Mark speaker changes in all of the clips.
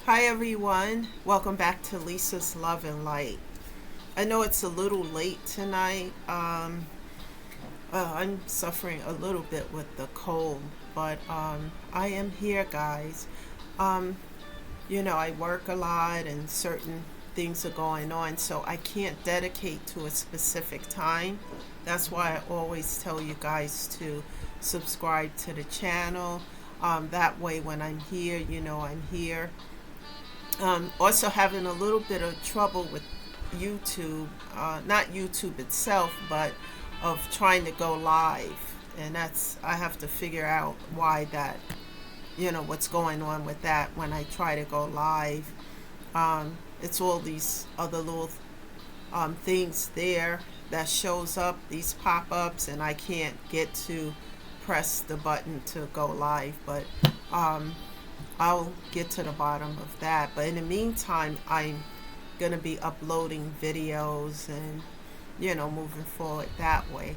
Speaker 1: Hi everyone, welcome back to Lisa's Love and Light. I know it's a little late tonight. I'm suffering a little bit with the cold, but I am here, guys. Um, I work a lot and certain things are going on, so I can't dedicate to a specific time. That's why I always tell you guys to subscribe to the channel. That way, when I'm here, I'm here. Also having a little bit of trouble with YouTube, not YouTube itself, but of trying to go live. And I have to figure out why that, what's going on with that when I try to go live. It's all these other little things there that shows up, these pop-ups, and I can't get to press the button to go live. But um, I'll get to the bottom of that. But in the meantime, I'm going to be uploading videos and, moving forward that way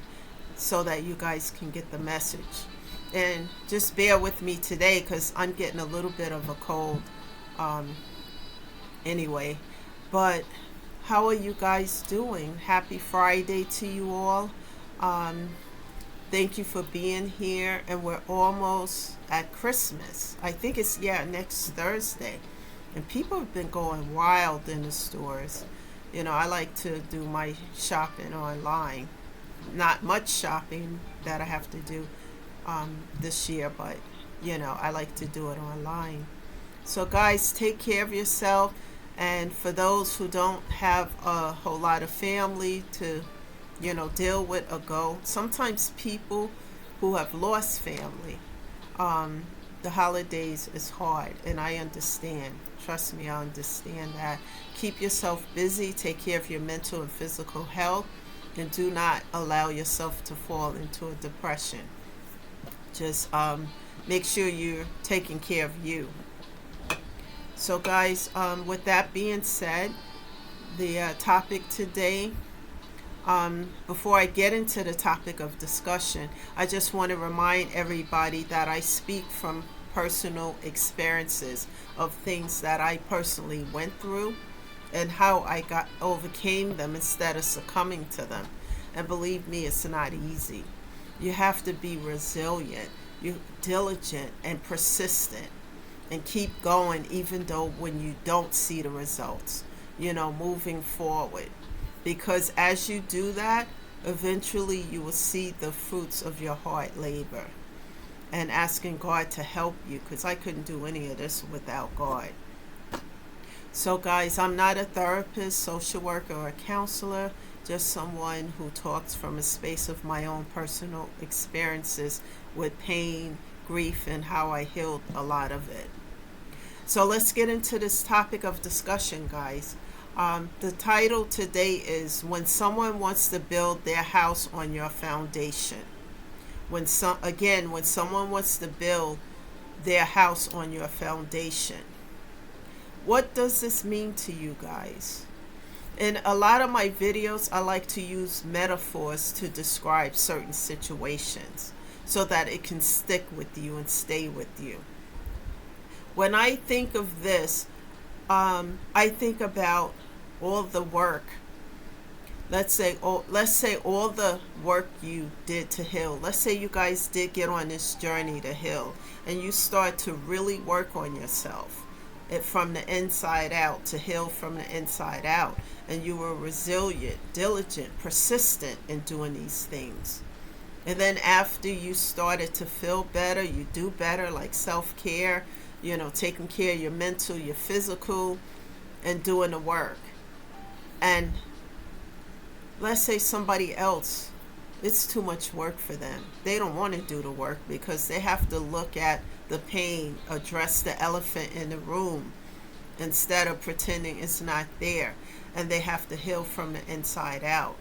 Speaker 1: so that you guys can get the message. And just bear with me today because I'm getting a little bit of a cold um, anyway. But how are you guys doing? Happy Friday to you all. Um, Thank you for being here. And we're almost at Christmas. I think it's, next Thursday. And people have been going wild in the stores. I like to do my shopping online. Not much shopping that I have to do this year, but, I like to do it online. So, guys, take care of yourself. And for those who don't have a whole lot of family to deal with or go. Sometimes people who have lost family, the holidays is hard, and I understand. Trust me, I understand that. Keep yourself busy, take care of your mental and physical health, and do not allow yourself to fall into a depression. Just make sure you're taking care of you. So, guys, with that being said, the topic today, before I get into the topic of discussion, I just want to remind everybody that I speak from personal experiences of things that I personally went through and how I overcame them instead of succumbing to them. And believe me, it's not easy. You have to be resilient, you diligent and persistent and keep going even though when you don't see the results, moving forward, because as you do that, eventually you will see the fruits of your hard labor and asking God to help you, because I couldn't do any of this without God. So, guys, I'm not a therapist, social worker, or a counselor, just someone who talks from a space of my own personal experiences with pain, grief, and how I healed a lot of it. So let's get into this topic of discussion, guys. The title today is When Someone Wants to Build Their House on Your Foundation. When someone wants to build their house on your foundation. What does this mean to you guys? In a lot of my videos, I like to use metaphors to describe certain situations so that it can stick with you and stay with you. When I think of this, I think about all the work. Let's say all the work you did to heal. Let's say you guys did get on this journey to heal, and you start to really work on yourself, from the inside out, to heal from the inside out, and you were resilient, diligent, persistent in doing these things. And then after you started to feel better, you do better, like self-care, taking care of your mental, your physical, and doing the work. And let's say somebody else, it's too much work for them. They don't want to do the work because they have to look at the pain, address the elephant in the room instead of pretending it's not there. And they have to heal from the inside out.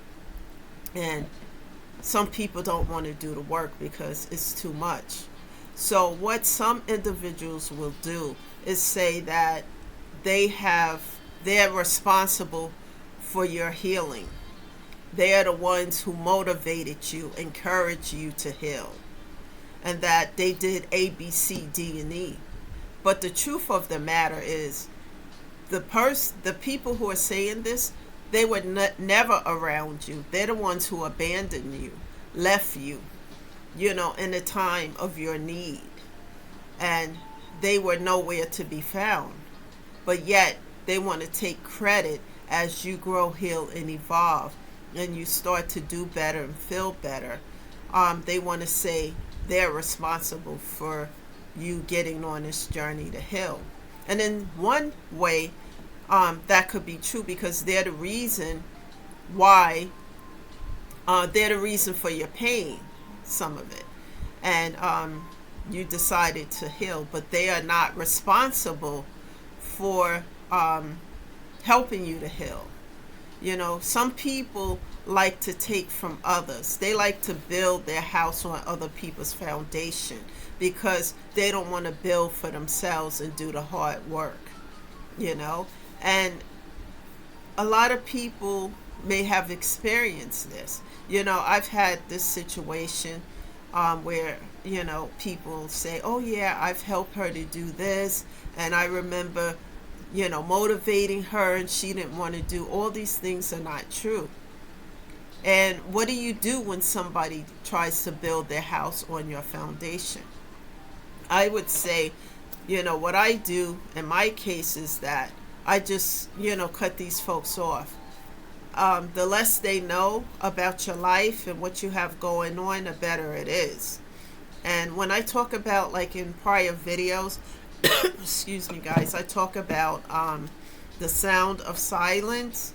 Speaker 1: And some people don't want to do the work because it's too much. So what some individuals will do is say that they're responsible for your healing. They are the ones who motivated you, encouraged you to heal, and that they did A, B, C, D, and E. But the truth of the matter is, the people who are saying this, they were never around you. They're the ones who abandoned you, left you, in the time of your need, and they were nowhere to be found. But yet they want to take credit as you grow, heal, and evolve, and you start to do better and feel better. They want to say they're responsible for you getting on this journey to heal. And in one way, that could be true, because they're the reason why, they're the reason for your pain, some of it. And you decided to heal, but they are not responsible for helping you to heal. Some people like to take from others. They like to build their house on other people's foundation because they don't want to build for themselves and do the hard work, And a lot of people may have experienced this. I've had this situation where, people say, oh yeah, I've helped her to do this. And I remember, motivating her, and she didn't want to do. All these things are not true. And what do you do when somebody tries to build their house on your foundation? I would say, what I do in my case is that I just, cut these folks off. The less they know about your life and what you have going on, the better it is. And when I talk about, like in prior videos, excuse me guys, I talk about the sound of silence,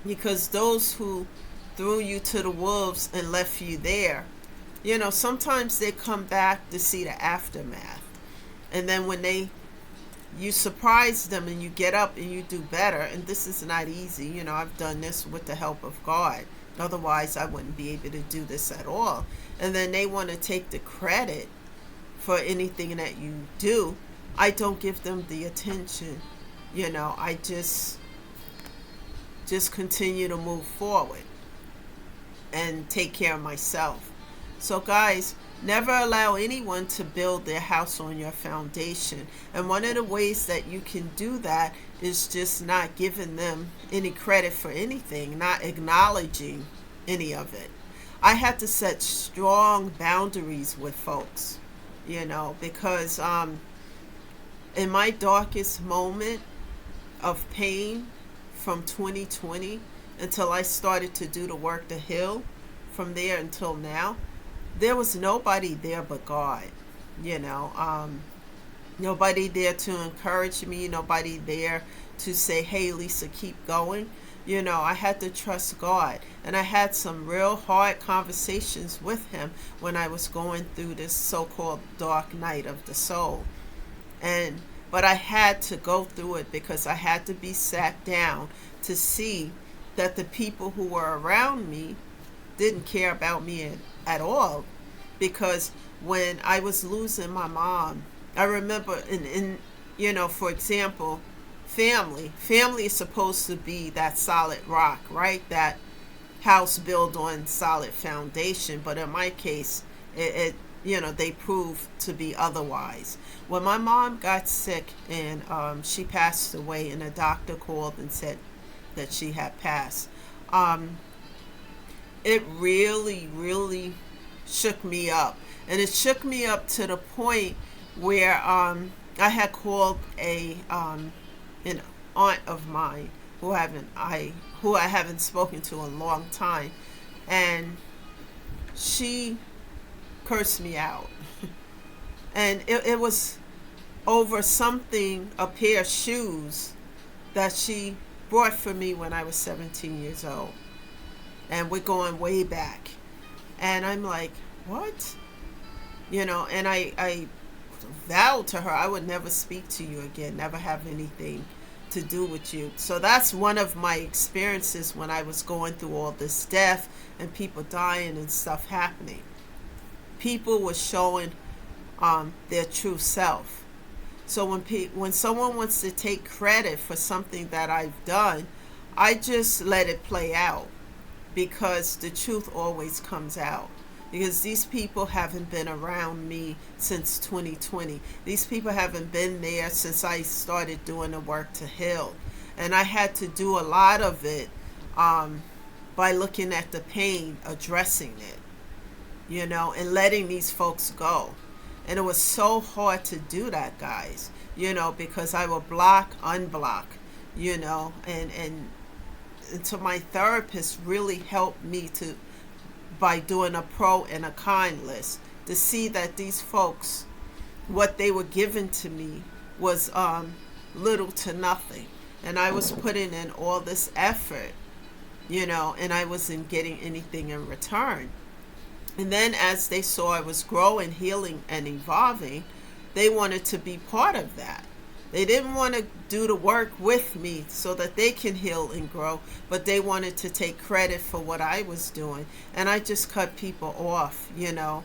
Speaker 1: because those who threw you to the wolves and left you there, sometimes they come back to see the aftermath. And then when you surprise them and you get up and you do better, and this is not easy, I've done this with the help of God. Otherwise, I wouldn't be able to do this at all. And then they want to take the credit for anything that you do. I don't give them the attention. I just continue to move forward and take care of myself. So guys, never allow anyone to build their house on your foundation. And one of the ways that you can do that is just not giving them any credit for anything, not acknowledging any of it. I had to set strong boundaries with folks, because in my darkest moment of pain from 2020 until I started to do the work to heal, from there until now, there was nobody there but God, nobody there to encourage me, nobody there to say, hey Lisa, keep going. I had to trust God, and I had some real hard conversations with him when I was going through this so-called dark night of the soul. But I had to go through it because I had to be sat down to see that the people who were around me didn't care about me at all. Because when I was losing my mom, I remember for example, family is supposed to be that solid rock, right? That house built on solid foundation. But in my case, they proved to be otherwise. When my mom got sick and she passed away, and a doctor called and said that she had passed, it really, really shook me up. And it shook me up to the point where I had called an aunt of mine who I haven't spoken to in a long time, and she cursed me out. And it was over something, a pair of shoes that she bought for me when I was 17 years old. And we're going way back. And I'm like, what? And I vowed to her I would never speak to you again, never have anything to do with you. So that's one of my experiences when I was going through all this death and people dying and stuff happening. People were showing their true self. So when someone wants to take credit for something that I've done, I just let it play out, because the truth always comes out. because these people haven't been around me since 2020. These people haven't been there since I started doing the work to heal. And I had to do a lot of it um, by looking at the pain, addressing it, and letting these folks go. And it was so hard to do that, guys, because I would block, unblock, and so my therapist really helped me to by doing a pro and a con list to see that these folks, what they were given to me was little to nothing, and I was putting in all this effort, and I wasn't getting anything in return. And then as they saw I was growing, healing, and evolving, they wanted to be part of that. They didn't want to do the work with me so that they can heal and grow, but they wanted to take credit for what I was doing. And I just cut people off. The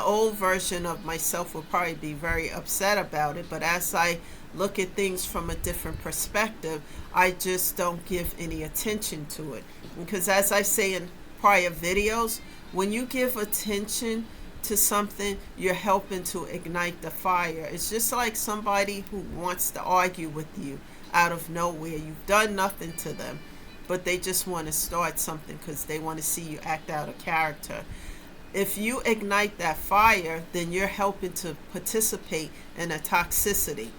Speaker 1: old version of myself will probably be very upset about it, but as I look at things from a different perspective, I just don't give any attention to it. Because as I say in prior videos, when you give attention to something, you're helping to ignite the fire. It's just like somebody who wants to argue with you out of nowhere. You've done nothing to them, but they just want to start something because they want to see you act out a character. If you ignite that fire, then you're helping to participate in a toxicity.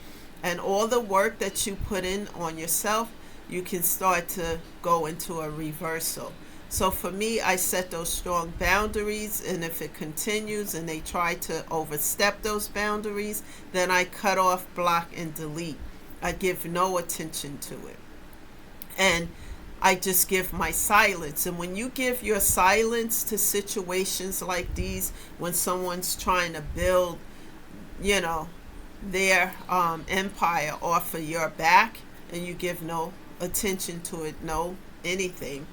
Speaker 1: And all the work that you put in on yourself, you can start to go into a reversal. So for me, I set those strong boundaries, and if it continues and they try to overstep those boundaries, then I cut off, block, and delete. I give no attention to it. And I just give my silence. And when you give your silence to situations like these, when someone's trying to build, their empire off of your back, and you give no attention to it, no anything,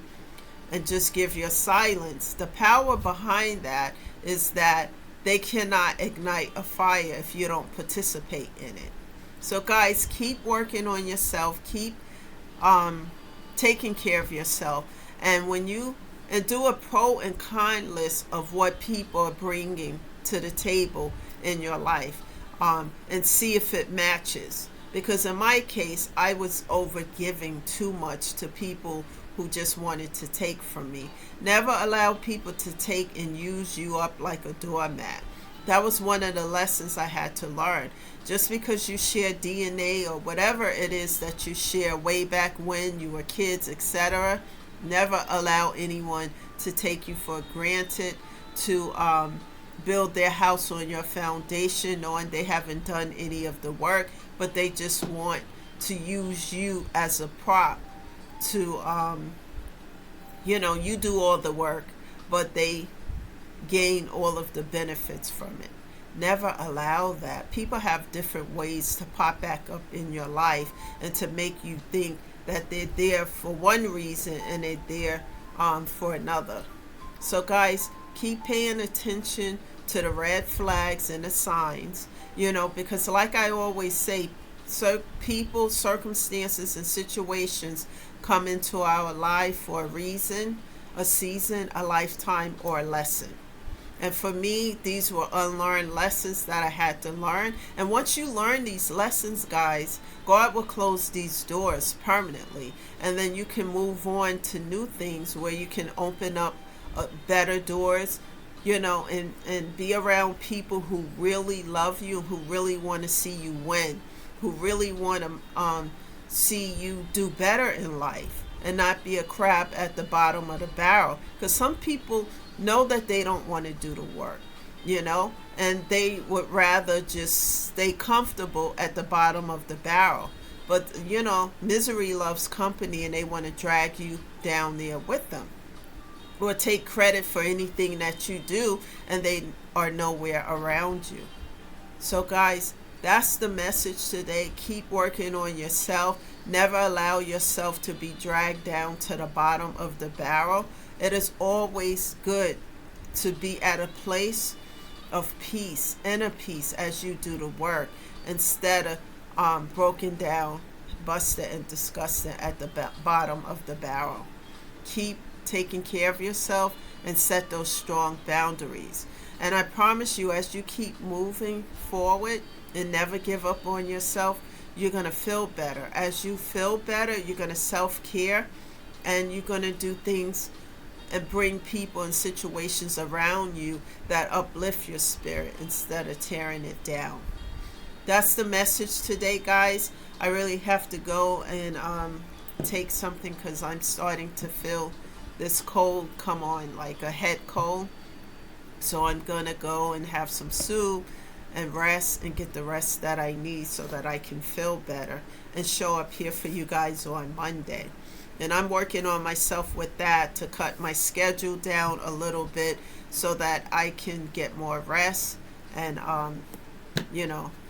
Speaker 1: and just give your silence, the power behind that is that they cannot ignite a fire if you don't participate in it. So guys, keep working on yourself, keep taking care of yourself, and when you do a pro and con list of what people are bringing to the table in your life, and see if it matches. Because in my case, I was over giving too much to people who just wanted to take from me. Never allow people to take and use you up like a doormat. That was one of the lessons I had to learn. Just because you share DNA or whatever it is that you share way back when you were kids, etc., never allow anyone to take you for granted, to build their house on your foundation knowing they haven't done any of the work, but they just want to use you as a prop to you do all the work, but they gain all of the benefits from it. Never allow that. People have different ways to pop back up in your life and to make you think that they're there for one reason and they're there for another. So guys, keep paying attention to the red flags and the signs, because like I always say, people, circumstances, and situations come into our life for a reason, a season, a lifetime, or a lesson. And for me, these were unlearned lessons that I had to learn. And once you learn these lessons, guys, God will close these doors permanently. And then you can move on to new things where you can open up better doors, and be around people who really love you, who really want to see you win, who really want to see you do better in life and not be a crab at the bottom of the barrel. Because some people know that they don't want to do the work, and they would rather just stay comfortable at the bottom of the barrel. But, misery loves company, and they want to drag you down there with them, or take credit for anything that you do, and they are nowhere around you. So guys, that's the message today. Keep working on yourself. Never allow yourself to be dragged down to the bottom of the barrel. It is always good to be at a place of peace, inner peace, as you do the work, instead of broken down, busted, and disgusted at the bottom of the barrel. Keep taking care of yourself and set those strong boundaries. And I promise you, as you keep moving forward and never give up on yourself, you're going to feel better. As you feel better, you're going to self-care, and you're going to do things and bring people and situations around you that uplift your spirit instead of tearing it down. That's the message today, guys. I really have to go and take something because I'm starting to feel this cold come on, like a head cold. So I'm going to go and have some soup and rest and get the rest that I need so that I can feel better and show up here for you guys on Monday. And I'm working on myself with that to cut my schedule down a little bit so that I can get more rest. And,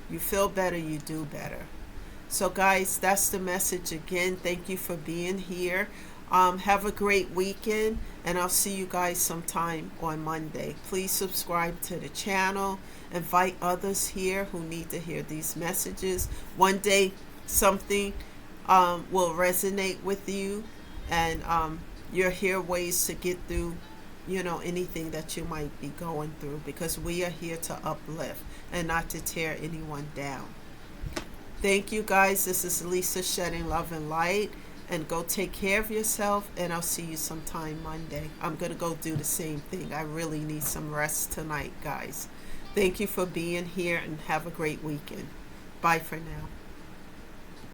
Speaker 1: you feel better, you do better. So, guys, that's the message again. Thank you for being here. Have a great weekend, and I'll see you guys sometime on Monday. Please subscribe to the channel. Invite others here who need to hear these messages. One day, something will resonate with you, and you'll hear ways to get through anything that you might be going through, because we are here to uplift and not to tear anyone down. Thank you, guys. This is Lisa shedding love and light, and go take care of yourself, and I'll see you sometime Monday. I'm gonna go do the same thing. I really need some rest tonight, guys. Thank you for being here, and have a great weekend. Bye for now.